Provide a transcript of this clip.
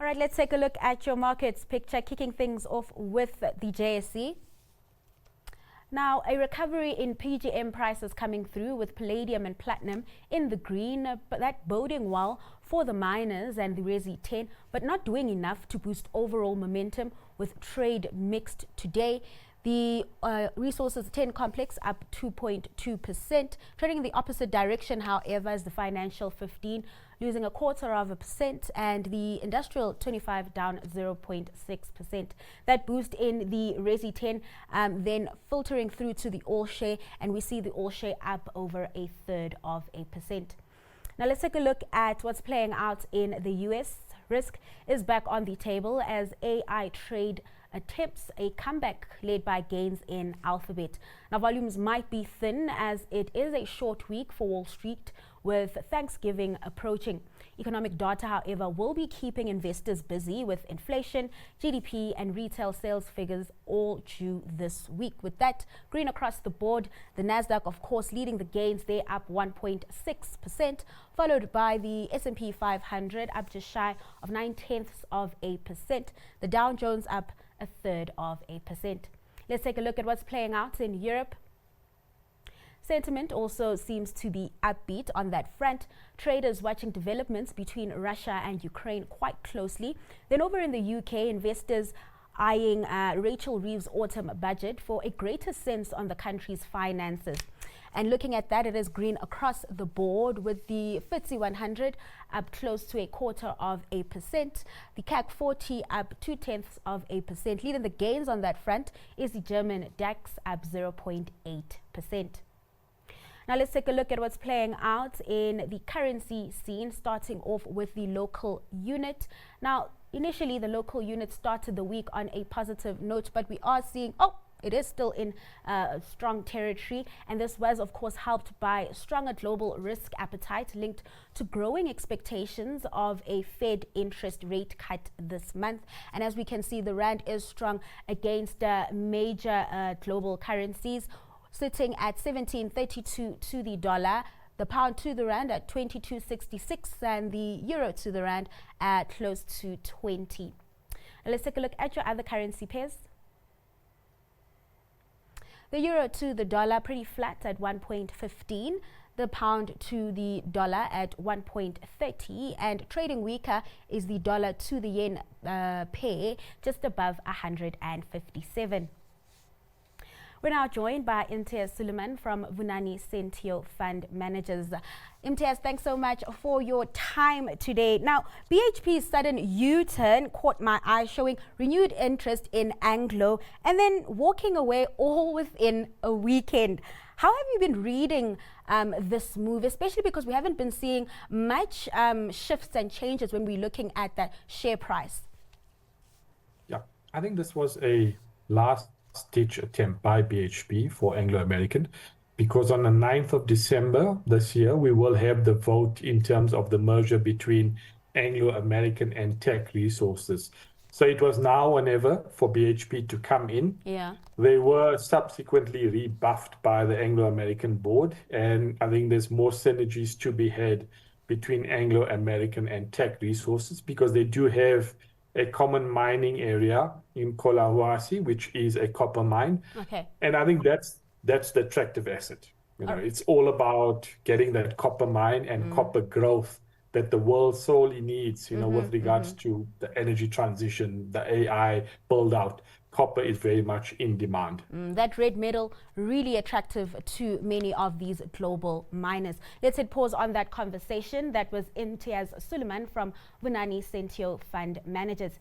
All right, let's take a look at your markets picture, kicking things off with the JSE. Now, a recovery in PGM prices coming through with palladium and platinum in the green, but that boding well for the miners and the Resi 10, but not doing enough to boost overall momentum with trade mixed today. The Resources 10 complex up 2.2%, trading in the opposite direction, however, as the Financial 15 losing 0.25%, and the Industrial 25 down 0.6%. That boost in the Resi 10 then filtering through to the All Share, and we see the All Share up over 0.33%. Now let's take a look at what's playing out in the US. Risk is back on the table as AI trade attempts a comeback led by gains in Alphabet. Now volumes might be thin as it is a short week for Wall Street with Thanksgiving approaching. Economic data, however, will be keeping investors busy with inflation, GDP and retail sales figures all due this week. With that, green across the board, the Nasdaq, of course, leading the gains. They're up 1.6%, followed by the S&P 500 up just shy of 0.9%. The Dow Jones up 0.33%. Let's take a look at what's playing out in Europe. Sentiment also seems to be upbeat on that front. Traders watching developments between Russia and Ukraine quite closely. Then over in the UK, investors eyeing Rachel Reeves' autumn budget for a greater sense on the country's finances. And looking at that, it is green across the board with the FTSE 100 up close to 0.25%. The CAC 40 up 0.2%. Leading the gains on that front is the German DAX up 0.8%. Now let's take a look at what's playing out in the currency scene, starting off with the local unit. Now, initially, the local unit started the week on a positive note, but we are seeing, it is still in strong territory, and this was, of course, helped by stronger global risk appetite linked to growing expectations of a Fed interest rate cut this month. And as we can see, the rand is strong against major global currencies, sitting at 17.32 to the dollar, the pound to the rand at 22.66, and the euro to the rand at close to 20. Now let's take a look at your other currency pairs. The euro to the dollar pretty flat at 1.15. The pound to the dollar at 1.30, and trading weaker is the dollar to the yen pair, just above 157. We're now joined by Imtiaz Suleiman from Vunani Sentio Fund Managers. Imtiaz, thanks so much for your time today. Now, BHP's sudden U-turn caught my eye, showing renewed interest in Anglo and then walking away all within a weekend. How have you been reading this move, especially because we haven't been seeing much shifts and changes when we're looking at that share price? Yeah, I think this was a last-ditch attempt by BHP for Anglo American, because on the 9th of December this year, we will have the vote in terms of the merger between Anglo American and Teck Resources. So it was now or never for BHP to come in. Yeah. They were subsequently rebuffed by the Anglo American board, and I think there's more synergies to be had between Anglo American and Teck Resources because they do have a common mining area in Kolawasi, which is a copper mine. Okay. And I think that's the attractive asset. It's all about getting that copper mine and copper growth that the world sorely needs, with regards to the energy transition, the AI build out. Copper is very much in demand. That red metal, really attractive to many of these global miners. Let's hit pause on that conversation. That was Imtiaz Suleiman from Vunani Sentio Fund Managers.